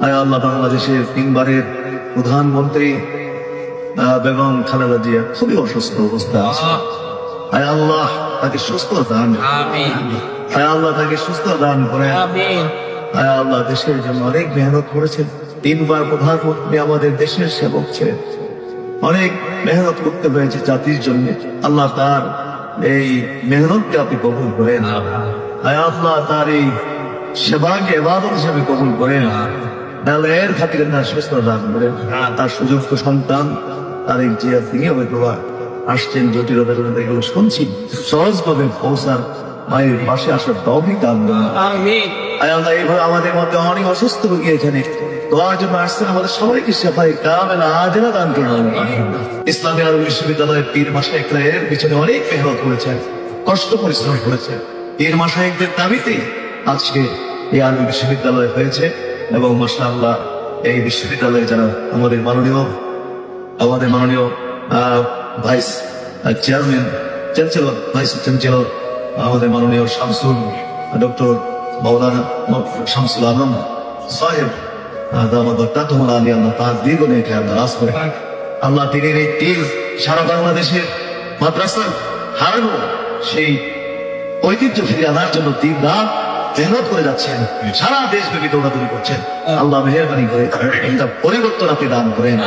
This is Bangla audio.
আয় আল্লাহ, বাংলাদেশের 3 বারের প্রধানমন্ত্রী বেগম খালেদা জিয়া খুবই অসুস্থ অবস্থা আছে। আয় আল্লাহ, তাকে সুস্থতা দান। আয় আল্লাহ, তাকে সুস্থ দান করে। আয় আল্লাহ, দেশের জন্য অনেক মেহনত করেছেন। 3 বার প্রধানমন্ত্রী আমাদের দেশের সেবক ছিলেন। অনেক মেহনত করতে হয়েছে জাতির জন্য। আল্লাহ তার এই মেহনতকে আপনি কবুল করেন। আয় আল্লাহ, তার এই সেবাকে ইবাদত হিসেবে কবুল করেন। তাহলে এর খাতিরে তার সুস্থ দান করেন। তার সুযোগ্য সন্তান তারেক জিয়া তিনি হয়তো আসছেন, জটিলতার এগুলো শুনছি, সহজভাবে পৌঁছার মায়ের পাশে আসার তৌফিক দান করেন। আয় আল্লাহ, এইভাবে আমাদের মধ্যে অনেক অসুস্থ রোগী এখানে দোয়ার জন্য আসছেন, আমাদের সবাইকে সেফাই কামেলা আজেরা দান করুন। ইসলামী আরবি বিশ্ববিদ্যালয়ের পীর মাশায়েখরা এর পিছনে অনেক মেহনত করেছেন, কষ্ট পরিশ্রম করেছেন। পীর মাশায়েখদের দাবিতে আজকে এই আরবি বিশ্ববিদ্যালয় হয়েছে। এবং মাশাআল্লাহ, এই বিশ্ববিদ্যালয়ে যারা আমাদের মাননীয় vice chairman, chancellor, vice chancellor, আমাদের মাননীয় শামসুল ডক্টর মাওলানা শামসুল আলম সাহেব, তার দীর্ঘ নেই আল্লাহ, তিনি এই টিম সারা বাংলাদেশের মাদ্রাসা হারানো সেই ঐতিহ্য ফিরে আনার জন্য দিন রাত মেহনত করে যাচ্ছেন, সারা দেশব্যাপী দৌড়াদৌড়ি করছেন। আল্লাহ মেহেরবানি করে একটা পরিবর্তন আপনি দান করেন।